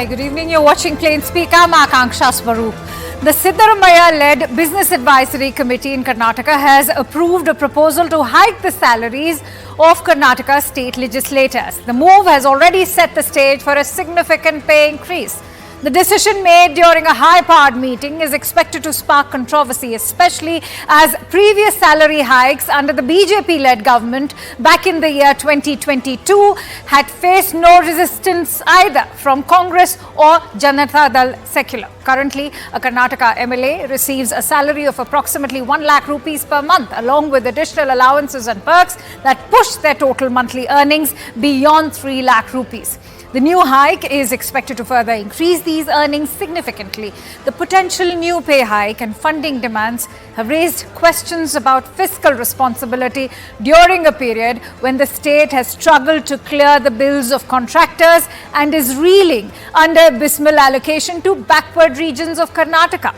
Hi, good evening. You're watching Plain Speak. I'm Akanksha Swaroop. The Siddaramaiah-led Business Advisory Committee in Karnataka has approved a proposal to hike the salaries of Karnataka state legislators. The move has already set the stage for a significant pay increase. The decision made during a high-powered meeting is expected to spark controversy, especially as previous salary hikes under the BJP-led government back in the year 2022 had faced no resistance either from Congress or Janata Dal Secular. Currently, a Karnataka MLA receives a salary of approximately 1 lakh rupees per month, along with additional allowances and perks that push their total monthly earnings beyond 3 lakh rupees. The new hike is expected to further increase these earnings significantly. The potential new pay hike and funding demands have raised questions about fiscal responsibility during a period when the state has struggled to clear the bills of contractors and is reeling under abysmal allocation to backward regions of Karnataka.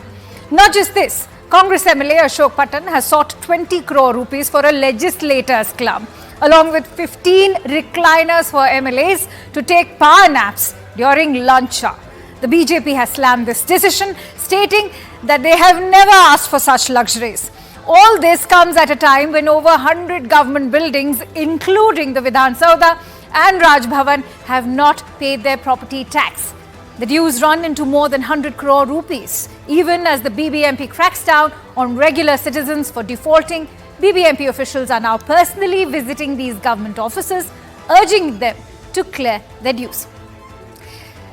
Not just this, Congress MLA Ashok Patan has sought 20 crore rupees for a legislators club, along with 15 recliners for MLAs to take power naps during lunch hour. The BJP has slammed this decision, stating that they have never asked for such luxuries. All this comes at a time when over 100 government buildings, including the Vidhan Saudha and Raj Bhavan, have not paid their property tax. The dues run into more than 100 crore rupees. Even as the BBMP cracks down on regular citizens for defaulting, BBMP officials are now personally visiting these government offices, urging them to clear their dues.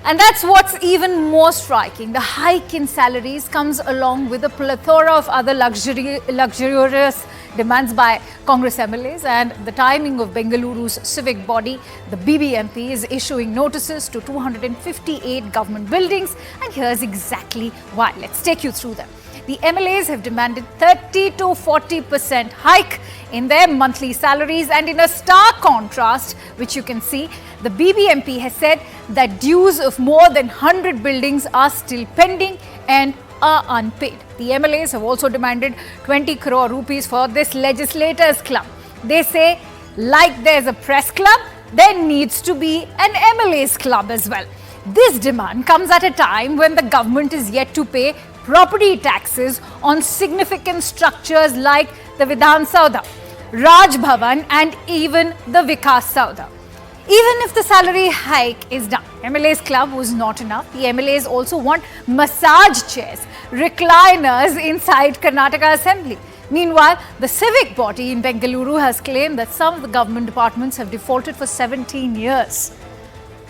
And that's what's even more striking. The hike in salaries comes along with a plethora of other luxurious demands by Congress MLAs, and the timing of Bengaluru's civic body, the BBMP, is issuing notices to 258 government buildings, and here's exactly why. Let's take you through them. The MLAs have demanded 30 to 40% hike in their monthly salaries, and in a stark contrast, which you can see, the BBMP has said that dues of more than 100 buildings are still pending and are unpaid. The MLAs have also demanded 20 crore rupees for this legislators club. They say, like there's a press club, there needs to be an MLAs club as well. This demand comes at a time when the government is yet to pay property taxes on significant structures like the Vidhan Saudha, Raj Bhavan and even the Vikas Saudha. Even if the salary hike is done, MLA's club was not enough. The MLAs also want massage chairs, recliners inside Karnataka Assembly. Meanwhile, the civic body in Bengaluru has claimed that some of the government departments have defaulted for 17 years,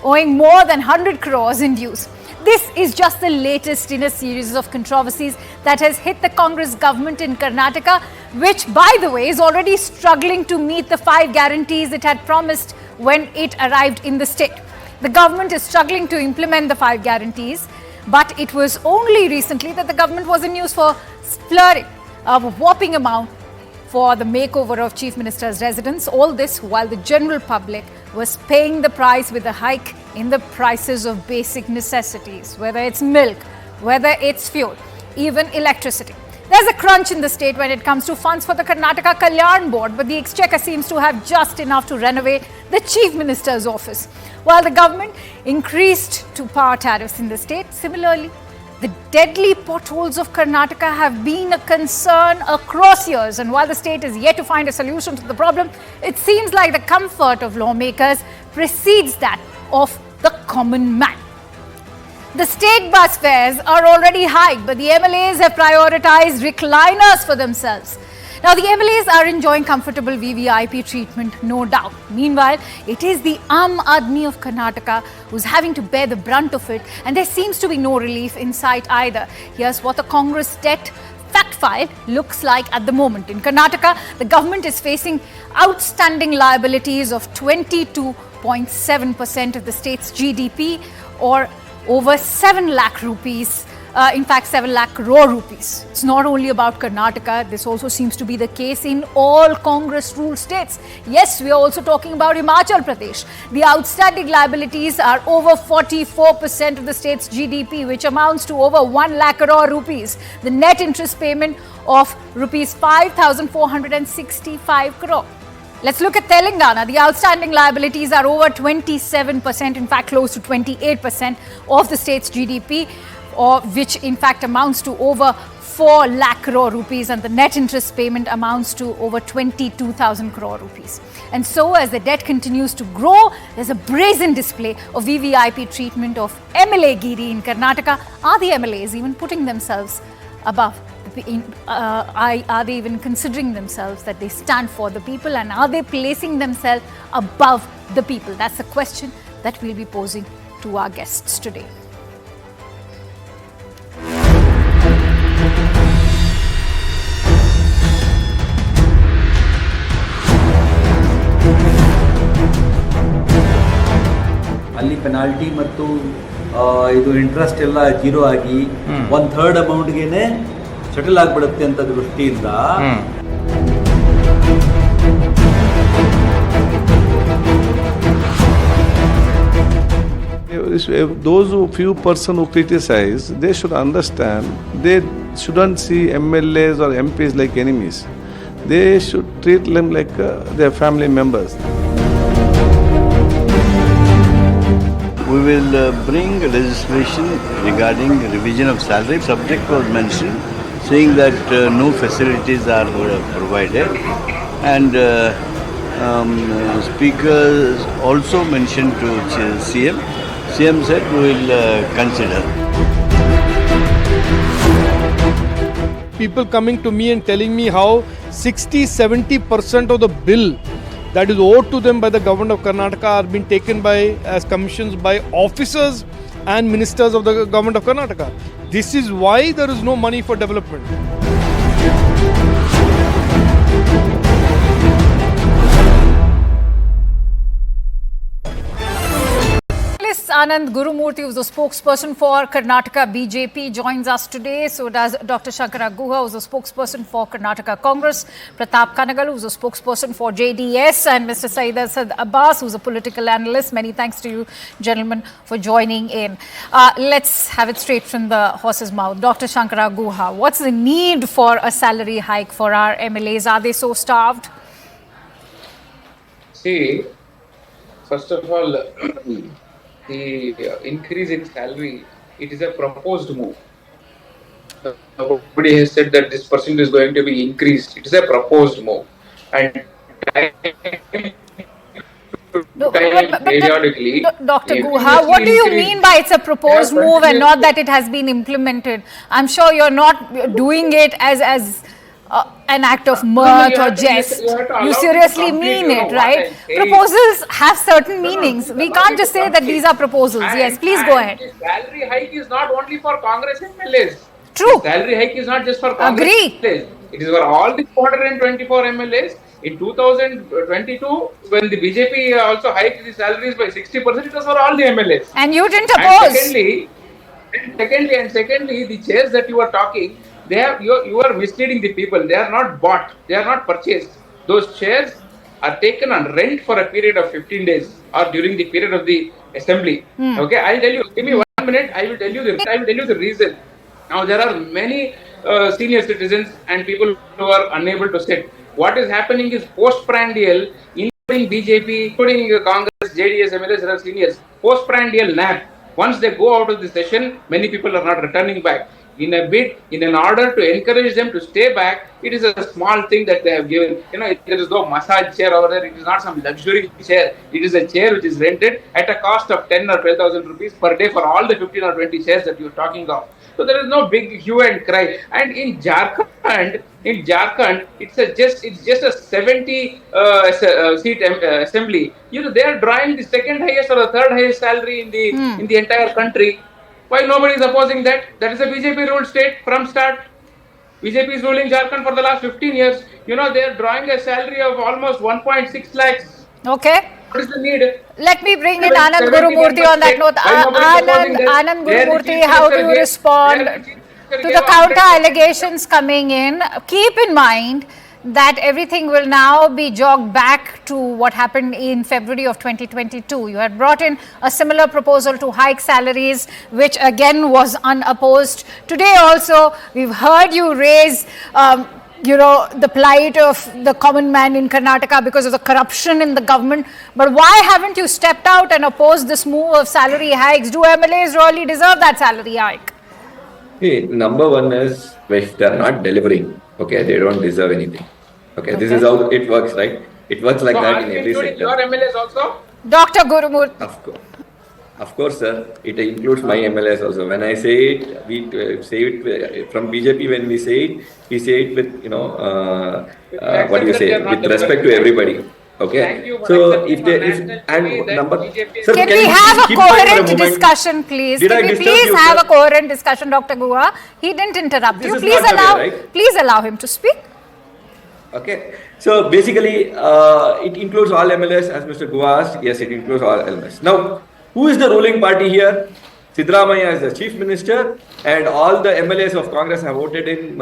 owing more than 100 crores in dues. This is just the latest in a series of controversies that has hit the Congress government in Karnataka, which, by the way, is already struggling to meet the 5 guarantees it had promised when it arrived in the state. The government is struggling to implement the 5 guarantees, but it was only recently that the government was in news for splurging a whopping amount for the makeover of Chief Minister's residence. All this while the general public was paying the price with a hike in the prices of basic necessities, whether it's milk, whether it's fuel, even electricity. There's a crunch in the state when it comes to funds for the Karnataka Kalyan Board, but the Exchequer seems to have just enough to renovate the Chief Minister's office. While the government increased to power tariffs in the state, similarly, the deadly potholes of Karnataka have been a concern across years, and while the state is yet to find a solution to the problem, it seems like the comfort of lawmakers precedes that of the common man. The state bus fares are already hiked, but the MLAs have prioritized recliners for themselves. Now, the MLAs are enjoying comfortable VVIP treatment, no doubt. Meanwhile, it is the Aam Aadmi of Karnataka who's having to bear the brunt of it, and there seems to be no relief in sight either. Here's what the Congress debt fact file looks like at the moment. In Karnataka, the government is facing outstanding liabilities of 22.7% of the state's GDP, or over 7 lakh rupees. In fact, 7 lakh crore rupees. It's not only about Karnataka, this also seems to be the case in all Congress-ruled states. Yes, we are also talking about Himachal Pradesh. The outstanding liabilities are over 44% of the state's GDP, which amounts to over 1 lakh crore rupees. The net interest payment of rupees 5,465 crore. Let's look at Telangana. The outstanding liabilities are over 27%, in fact close to 28% of the state's GDP, which in fact amounts to over 4 lakh crore rupees, and the net interest payment amounts to over 22,000 crore rupees. And so as the debt continues to grow, there's a brazen display of VVIP treatment of MLA Giri in Karnataka. Are the MLAs even putting themselves above? Are they even considering themselves that they stand for the people, and are they placing themselves above the people? That's the question that we'll be posing to our guests today. ಅಲ್ಲಿ penalty ಮತ್ತು ಇದು interest ಎಲ್ಲ zero ಆಗಿ 1/3 ಅಮೌಂಟ್ಗೆನೆ settle ಆಗಿಬಿಡುತ್ತೆ ಅಂತ ದೃಷ್ಟಿಯಿಂದ those few person who criticize, they should understand they shouldn't see MLAs or MPs like enemies. They should treat them like their family members. We will bring legislation regarding revision of salary. Subject was mentioned, saying that no facilities are provided, and speakers also mentioned to CM. CM said we will consider. People coming to me and telling me how 60-70% of the bill that is owed to them by the government of Karnataka are being taken by as commissions by officers and ministers of the government of Karnataka. This is why there is no money for development. Anand Gurumurthy, who's the spokesperson for Karnataka BJP, joins us today. So does Dr. Shankara Guha, who's the spokesperson for Karnataka Congress, Pratap Kanagal, who's a spokesperson for JDS, and Mr. Saeed Asad Abbas, who's a political analyst. Many thanks to you, gentlemen, for joining in. Let's have it straight from the horse's mouth. Dr. Shankara Guha, what's the need for a salary hike for our MLAs? Are they so starved? See, first of all, the increase in salary, it is a proposed move. Nobody has said that this percent is going to be increased. It is a proposed move. And periodically... Dr. Guha, what do you mean by it's a proposed move and not that it has been implemented? I'm sure you're not doing it as an act of mirth or jest. You seriously mean it, right? Proposals have certain meanings. We can't just say that these are proposals. Yes, please go ahead. The salary hike is not only for Congress MLAs. True. The salary hike is not just for Congress MLAs. It is for all the 424 MLAs. In 2022, when the BJP also hiked the salaries by 60%, it was for all the MLAs. And you didn't oppose. And secondly, the chairs that you are talking, you are misleading the people. They are not bought. They are not purchased. Those chairs are taken on rent for a period of 15 days or during the period of the assembly. Okay, I'll tell you. Give me 1 minute. I will tell you the reason. Now there are many senior citizens and people who are unable to sit. What is happening is postprandial, including BJP, including Congress, JDS, MLAs, there are seniors. Postprandial nap. Once they go out of the session, many people are not returning back. In an order to encourage them to stay back, it is a small thing that they have given. There is no massage chair over there. It is not some luxury chair. It is a chair which is rented at a cost of 10 or 12,000 rupees per day for all the 15 or 20 chairs that you are talking of. So there is no big hue and cry. And in Jharkhand, it's just a 70 seat assembly. They are drawing the second highest or the third highest salary in the entire country. Why nobody is opposing that? That is a BJP ruled state from start. BJP is ruling Jharkhand for the last 15 years. They are drawing a salary of almost 1.6 lakhs. Okay. What is the need? Let me bring in Anand Gurumurthy on that note. Anand Gurumurthy, how do you respond to the counter allegations coming in? Keep in mind that everything will now be jogged back to what happened in February of 2022. You had brought in a similar proposal to hike salaries, which again was unopposed. Today also, we've heard you raise the plight of the common man in Karnataka because of the corruption in the government. But why haven't you stepped out and opposed this move of salary hikes? Do MLAs really deserve that salary hike? Hey, number one is if they're not delivering, okay, they don't deserve anything. Okay, this is how it works, right? It works like So that are in you every including sector. your MLAs also? Dr. Gurumurthy. Of course, sir. It includes my MLAs also. When I say it, we say it from BJP. When we say it with what do you say? With respect to everybody. Okay. Thank you for So accepting if they on if national and TV that number, BJP is- sir, Can we you have please a keep quiet for a coherent moment? discussion, please? Did I Can we disturb please you, have sir? a coherent discussion, Dr. Guha? He didn't interrupt This you. is Please not the way, allow, right? please allow him to speak. Okay. So basically, it includes all MLAs, as Mr. Guha asked. Yes, it includes all MLAs. Now, who is the ruling party here? Siddaramaiah is the chief minister, and all the MLAs of Congress have voted him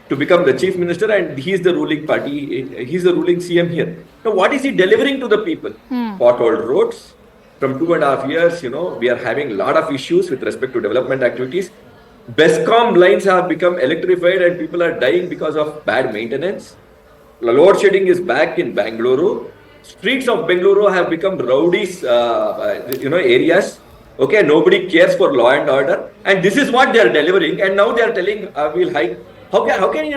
to become the chief minister, and he is the ruling party. He's the ruling CM here. Now, what is he delivering to the people? Potholed roads. From 2.5 years, we are having a lot of issues with respect to development activities. Bescom lines have become electrified, and people are dying because of bad maintenance. Load shedding is back in Bangalore. Streets of Bangalore have become rowdies, areas. Okay, nobody cares for law and order, and this is what they are delivering. And now they are telling we'll hike. How can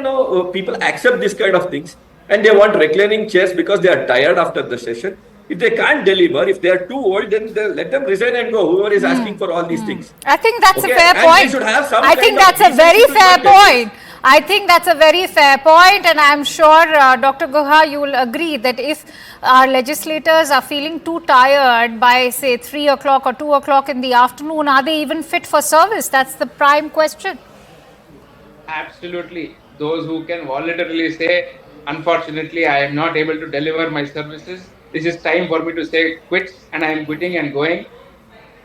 people accept this kind of things? And they want reclining chairs because they are tired after the session. If they can't deliver, if they are too old, then let them resign and go. Whoever is asking for all these things. I think that's Okay, a fair and point. they should have some I kind think of that's a very decency to fair do this. point. I think that's a very fair point, and I'm sure, Dr. Guha, you will agree that if our legislators are feeling too tired by, say, 3 o'clock or 2 o'clock in the afternoon, are they even fit for service? That's the prime question. Absolutely. Those who can voluntarily say, unfortunately, I am not able to deliver my services. This is time for me to say quit, and I am quitting and going.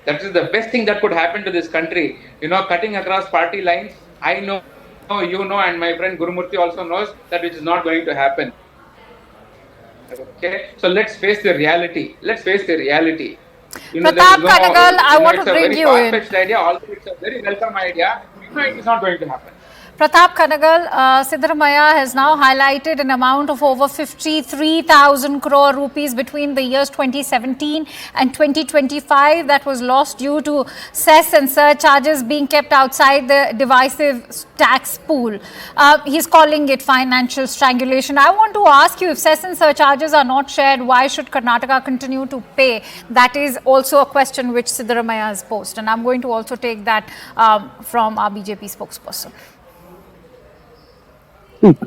That is the best thing that could happen to this country. Cutting across party lines, I know, and my friend Gurumurthy also knows that it is not going to happen. Okay, so let's face the reality. Pratap Kanagal, I want to bring you in. It's a very far-fetched idea, although it's a very welcome idea. It is not going to happen. Pratap Kanagal, Siddaramaiah has now highlighted an amount of over 53,000 crore rupees between the years 2017 and 2025 that was lost due to cess and surcharges being kept outside the divisive tax pool. He's calling it financial strangulation. I want to ask you, if cess and surcharges are not shared, why should Karnataka continue to pay? That is also a question which Siddaramaiah has posed, and I'm going to also take that from our BJP spokesperson. First,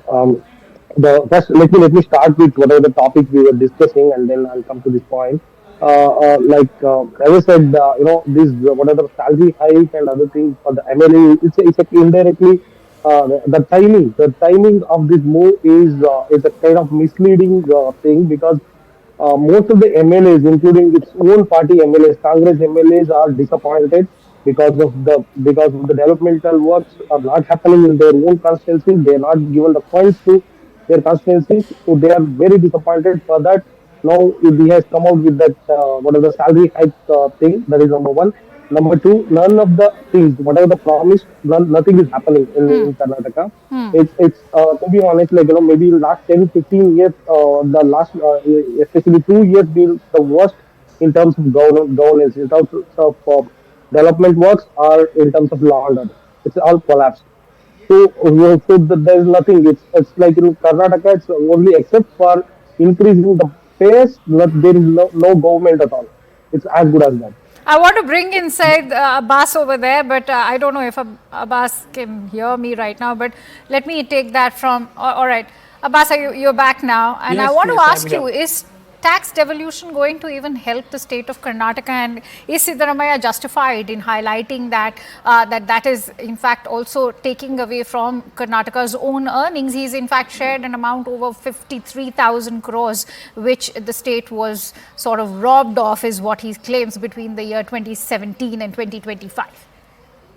let me start with whatever the topic we were discussing, and then I'll come to this point. As I said, this whatever salary hike and other things for the MLA, it's indirectly the timing of this move is a kind of misleading thing, because most of the MLAs, including its own party MLAs, Congress MLAs, are disappointed because of the developmental works are not happening in their own constituencies. They are not given the funds to their constituencies, so they are very disappointed for that. Now he has come out with that whatever salary hike thing. That is number one. Number two, none of the things, whatever the promise, nothing is happening in Karnataka. It's to be honest, maybe last 10-15 years, the last especially 2 years been the worst in terms of governance, in terms of development works, or in terms of law and order. It's all collapsed. So there is nothing. It's like in Karnataka, it's only except for increasing the pace, there is no government at all. It's as good as that. I want to bring inside Abbas over there, but I don't know if Abbas can hear me right now, but let me take that from, all right. Abbas, you're back now, and Yes, I want to yes, ask I'm you, here. is tax devolution going to even help the state of Karnataka, and is Siddaramaiah justified in highlighting that that is in fact also taking away from Karnataka's own earnings? He's in fact shared an amount over 53,000 crores, which the state was sort of robbed of, is what he claims, between the year 2017 and 2025.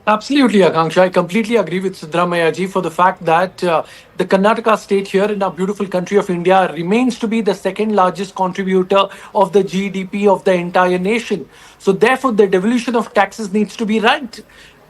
Absolutely, Akanksha. I completely agree with Siddaramaiah ji for the fact that the Karnataka state here in our beautiful country of India remains to be the second largest contributor of the GDP of the entire nation. So therefore, the devolution of taxes needs to be right.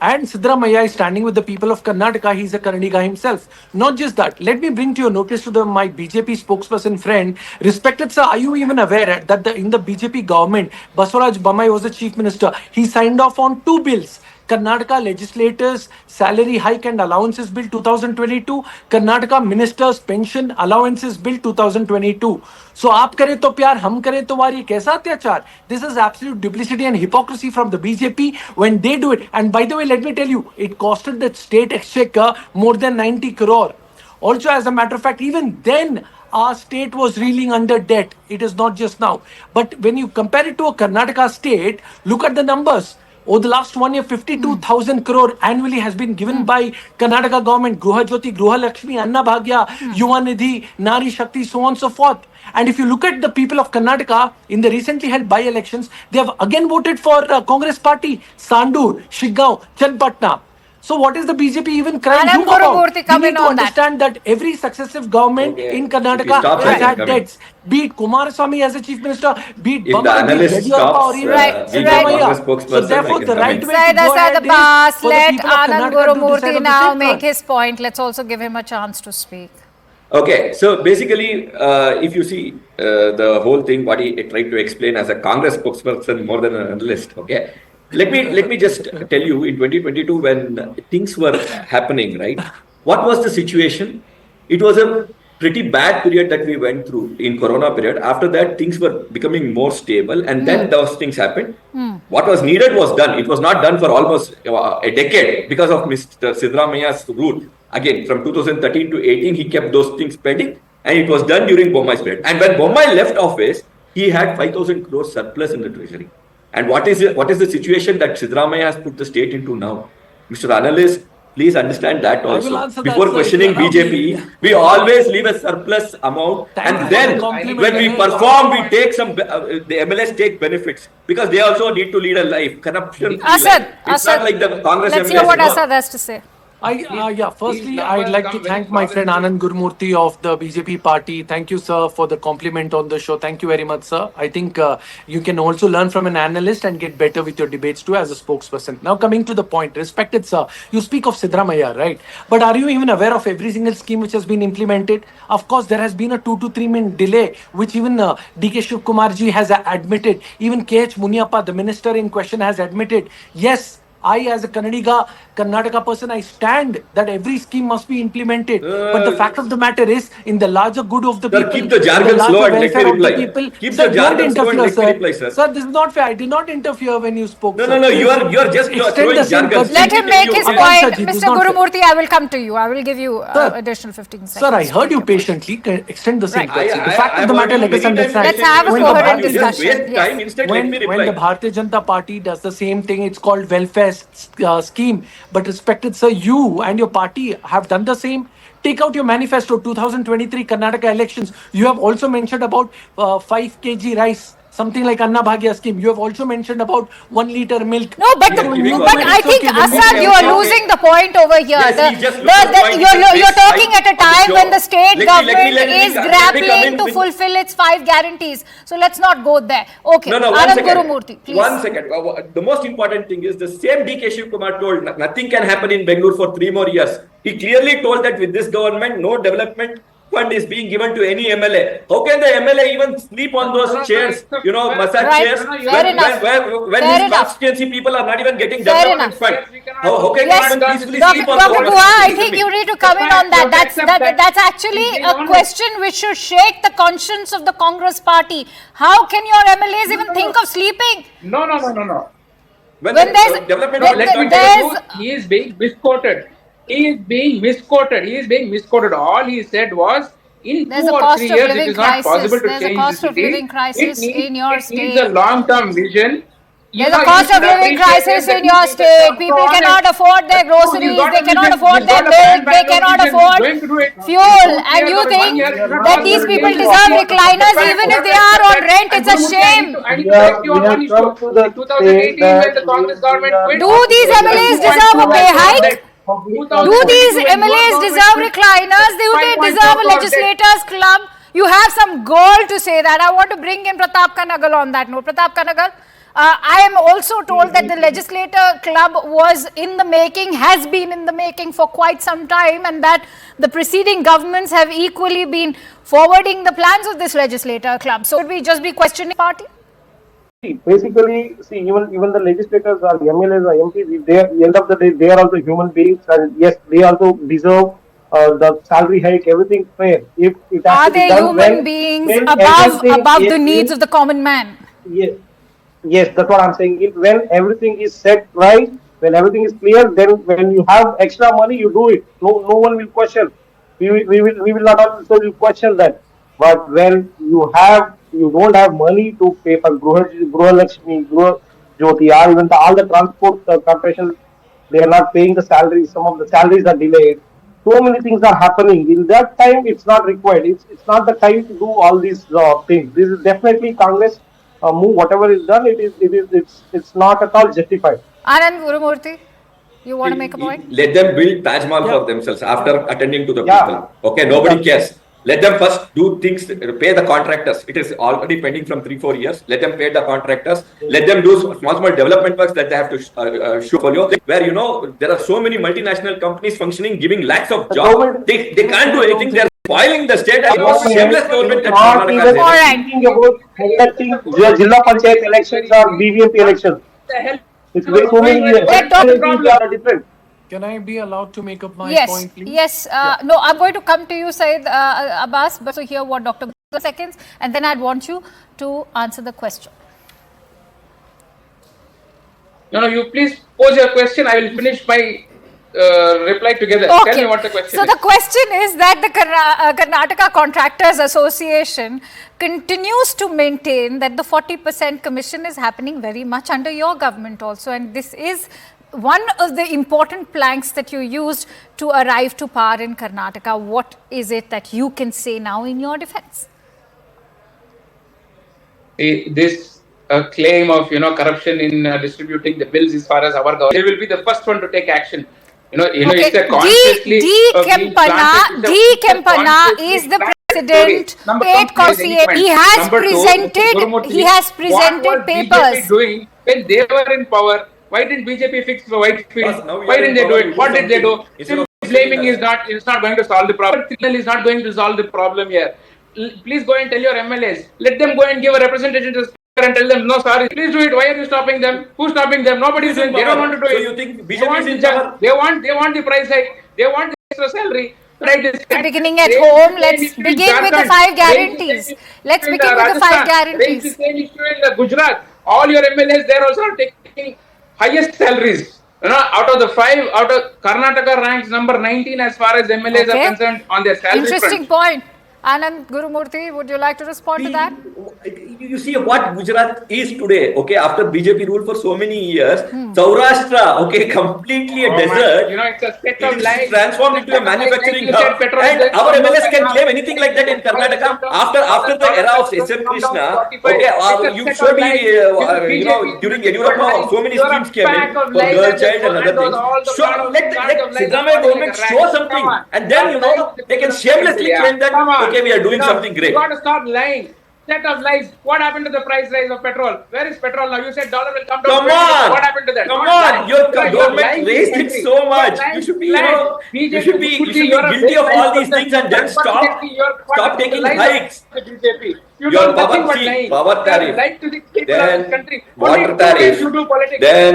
And Siddaramaiah is standing with the people of Karnataka. He's a Kannadiga himself. Not just that. Let me bring to your notice to my BJP spokesperson friend. Respected sir, are you even aware that in the BJP government, Basuraj Bommai was the chief minister. He signed off on 2 bills. Karnataka Legislators Salary Hike and Allowances Bill 2022, Karnataka Ministers Pension Allowances Bill 2022. So आप करें तो प्यार, हम करें तो वार, ये कैसा अत्याचार? This is absolute duplicity and hypocrisy from the BJP when they do it. And by the way, let me tell you, it costed the state exchequer more than 90 crore. Also, as a matter of fact, even then, our state was reeling under debt. It is not just now. But when you compare it to a Karnataka state, look at the numbers. Over the last 1 year, 52,000 crore annually has been given by Karnataka government. Gruha Jyoti, Gruha Lakshmi, Anna Bhagya, Yuva Nidhi, Nari Shakti, so on and so forth. And if you look at the people of Karnataka in the recently held by-elections, they have again voted for Congress party, Sandur, Shiggaon, Chenpatna. So what is the BJP even crying Anand about? Gurumurthy, come We in need to on that. understand that every successive government in Karnataka stop has that, had come in. debts. Be it Kumaraswamy as a chief minister, be it If the Bommai, be it analyst Yediyurappa or stops, even Right, being right. a Congress Siddaramaiah. spokesperson, So therefore, I can the come right in. way to Said go as ahead the is past, for the let people of Anand Karnataka to decide Gurumurthy on the now safeguard. make his point. Let's also give him a chance to speak. Okay, so basically, if you see the whole thing, what he tried to explain as a Congress spokesperson more than an analyst, okay? Let me just tell you, in 2022, when things were happening, right? What was the situation? It was a pretty bad period that we went through in Corona period. After that, things were becoming more stable, and then those things happened. What was needed was done. It was not done for almost a decade because of Mr. Siddaramaiah's rule. Again, from 2013 to 18, he kept those things pending, and it was done during Bommai's period. And when Bommai left office, he had 5,000 crores surplus in the treasury. And what is the situation that Siddaramaiah has put the state into now? Mr. Analyst, please understand that I will also. answer that, Before sir, questioning if you allow BJP, me. we always leave a surplus amount, Thank you and for then the compliment, when we Ganesh. perform, we take some, the MLS take benefits because they also need to lead a life, corruption-free Asad, life. It's Asad, not like the Congress let's MLAs. hear what you know. Asad has to say. Firstly, numbers I'd like to come very thank my friend prominently. Anand Gurumurthy of the BJP party. Thank you, sir, for the compliment on the show. Thank you very much, sir. I think you can also learn from an analyst and get better with your debates too as a spokesperson. Now, coming to the point, respected sir, you speak of Siddaramaiah, right? But are you even aware of every single scheme which has been implemented? Of course, there has been a 2 to 3 minute delay, which even DK Shivkumarji has admitted. Even KH Muniappa, the minister in question, has admitted. Yes, I, as a Karnataka person, I stand that every scheme must be implemented. But the fact of the matter is, in the larger good of the Sir, people, keep the in the jargon slow larger and let me welfare of the reply. people, Keep sir, the don't jargon slow and interfere, let me sir. reply, sir. Sir, this is not fair. I did not interfere when you spoke, No, sir. no, Please you are just extend throwing the same jargon. courtesy. Let him make his Akansha point. ji, this is Mr. not fair. Gurumurthy, I will come to you. I will give you Sir, additional 15 seconds. Sir, I heard to you make your point. patiently. Extend the same Right. courtesy. The I- fact I- of the I'm matter, let already us many times understand. Let's have a When the coherent Bharatiya- You just discussion. waste Yes. time. Instead, let me when the reply. Bharatiya Janata Party does the same thing, it's called welfare scheme. But respected sir, you and your party have done the same. Take out your manifesto 2023 Karnataka elections. You have also mentioned about 5 kg rice, something like Anna Bhagya scheme. You have also mentioned about 1 liter milk. No, but You're giving but all I the- think It's okay. When we Asad, say you are okay, losing the point over here. Yes, The- he just the- lost the the- point. you're He just talking at a on the time show. when the state Let me government come is in grappling to with- fulfill its 5 guarantees. So let's not go there. Okay, No, one Anand second. Gurumurthy, please. 1 second. The most important thing is the same DK Shiv Kumar told nothing can happen in Bangalore for 3 more years. He clearly told that with this government, no development fund is being given to any MLA. How can the MLA even sleep on those chairs, massage Right. chairs, Fair enough. when Fair his enough. constituency people are not even getting Fair development enough. fund? How can Yes, you even peacefully Dr. sleep on Dr. those Guha, I chairs? think you need to come in on that. That's actually a question which should shake the conscience of the Congress party. How can your MLAs even think of sleeping? No. When When there's- development when fund Let is me not tell given- you, he is being misquoted. He is being misquoted. All he said was, in There's 2 a or cost 3 of years, it living is not possible crisis. to There's a change cost the of city. living crisis in your It needs state. a long-term vision. There's a cost of living crisis in your state. People cannot afford their groceries. They cannot afford their milk. They cannot afford fuel. And you think that these people deserve recliners even if they are on rent? It's a shame. I need to correct you on one issue. In 2018, when the Congress government quit, Do these MLAs deserve a pay hike? Do these MLAs deserve recliners? Do they deserve a legislators club? You have some goal to say that. I want to bring in Pratap Kanagal on that note. Pratap Kanagal, I am also told that the legislator club was in the making, has been in the making for quite some time, and that the preceding governments have equally been forwarding the plans of this legislator club. So would we just be questioning party? Basically, see, even the legislators or the MLAs or MPs, they, at the end of the day, they are also human beings, and yes, they also deserve the salary hike, everything fair. If it has Are to be they done human beings when above the everything needs is, of the common man? yes, yes, that's what I'm saying. When everything is set right, when everything is clear, then when you have extra money, you do it. No one will question. We will not also will question that. But when you don't have money to pay for Gruha Lakshmi, Gruha Jyoti, or even all the transport corporation, they are not paying the salaries. Some of the salaries are delayed. So many things are happening. In that time, it's not required. It's not the time to do all these things. This is definitely Congress move. Whatever is done, it's not at all justified. Anand Gurumurthy, you want to make a point? Let them build Taj Mahal for themselves after attending to the Yeah. people. Okay, nobody cares. Let them first do things, pay the contractors. It is already pending from 3-4 years. Let them pay the contractors. Let them do small development works that they have to show folio. Where there are so many multinational companies functioning, giving lakhs of jobs. They can't do anything. They are spoiling the state. Shameless government. Not even thinking about conducting Jilla Panchayat elections or BVMP elections. It's very so many years. Different. Can I be allowed to make up my Yes, point, please? yes. No, I'm going to come to you, Syed Abbas, but to hear what Dr. seconds, and then I'd want you to answer the question. No, you please pose your question. I will finish my reply together. Okay. Tell me what the question so is. the question is that the Karnataka Contractors Association continues to maintain that the 40% commission is happening very much under your government also, and this is one of the important planks that you used to arrive to power in Karnataka. What is it that you can say now in your defense? This claim of corruption in distributing the bills as far as our government, they will be the first one to take action. Okay. It's a consciously D. Kempana is the president. He has presented what was papers. BJP doing when they were in power? Why didn't BJP fix the Whitefield? Why didn't they do it? What did they do? Blaming is not going to solve the problem. Signal is not going to solve the problem here. Please go and tell your MLAs. Let them go and give a representation to the speaker and tell them, no, sorry, please do it. Why are you stopping them? Who's stopping them? Nobody is doing. They don't want to do it. So you think BJP is in power? They want the price hike. They want the extra salary. Right, beginning at home, let's begin with the 5 guarantees. Let's begin with the 5 guarantees. The same issue in Gujarat. All your MLAs there also are taking highest salaries. Out of the 5, out of Karnataka ranks number 19 as far as MLAs are concerned on their salary Interesting front. point. Anand Gurumurthy, would you like to respond to that? You see what Gujarat is today, okay, after BJP rule for so many years, Saurashtra, okay, completely a desert. It's a set of lies. Transformed into a manufacturing hub. And our MLAs can claim anything like that in Karnataka. After the era of S.M. Krishna, okay, you showed me, during Yediyurappa, so many schemes came in for girl child and other things. So let Siddaramaiah government show something, and then, they can shamelessly claim that, okay, we are doing something great. You got to stop lying. Set of lies. What happened to the price rise of petrol? Where is petrol now? You said dollar will come down. Come on. What happened to that? Come on. Your government raised it so much. You should be guilty of all these things and then stop taking hikes. Your power tariff, then water tariff, then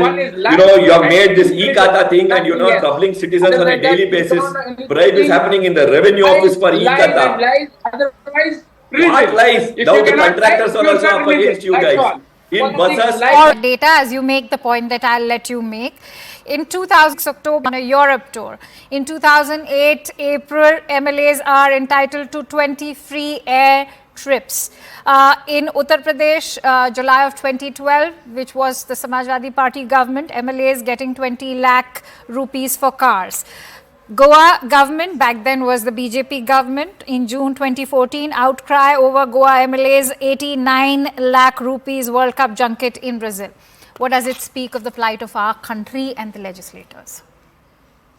you have made this e-Khata thing and troubling citizens on a daily basis. Bribe is happening in the revenue office for e-Khata. What lies? Now the contractors are also up against you guys. In buses. Data, as you make the point that I'll let you make. In 2006 October, on a Europe tour. In 2008 April, MLAs are entitled to 20 free air trips. In Uttar Pradesh, July of 2012, which was the Samajwadi Party government, MLAs getting 20 lakh rupees for cars. Goa government, back then was the BJP government, in June 2014, outcry over Goa MLAs 89 lakh rupees World Cup junket in Brazil. What does it speak of the plight of our country and the legislators?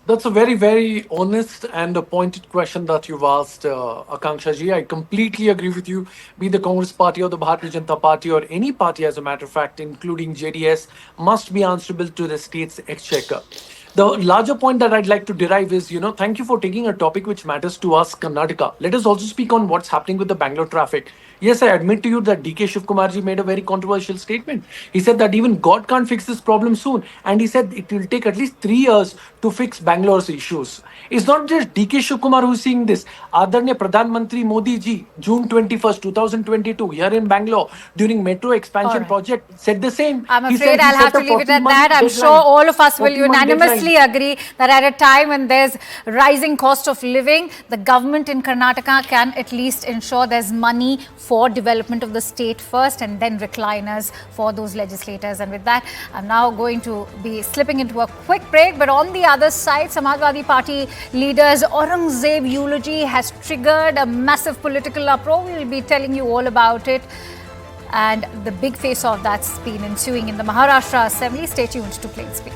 That's a very, very honest and a pointed question that you've asked, Akanksha ji. I completely agree with you. Be the Congress Party or the Bharatiya Janata Party or any party, as a matter of fact, including JDS, must be answerable to the state's exchequer. The larger point that I'd like to derive is, thank you for taking a topic which matters to us, Karnataka. Let us also speak on what's happening with the Bangalore traffic. Yes, I admit to you that DK Shivkumarji made a very controversial statement. He said that even God can't fix this problem soon. And he said it will take at least 3 years to fix Bangalore's issues. It's not just DK Shivkumar who's seeing this. Adarnya Pradhan Mantri Modi ji, June 21st, 2022, here in Bangalore, during metro expansion All right. project, said the same. I'm He afraid said he I'll have set to a leave it at 40-month that. I'm deadline. sure all of us will 40-month unanimously deadline. agree that at a time when there's rising cost of living, the government in Karnataka can at least ensure there's money for development of the state first and then recliners for those legislators. And with that, I'm now going to be slipping into a quick break. But on the other side, Samajwadi Party leaders Aurangzeb eulogy has triggered a massive political uproar. We'll be telling you all about it. And the big face-off that's been ensuing in the Maharashtra Assembly. Stay tuned to Plain Speak.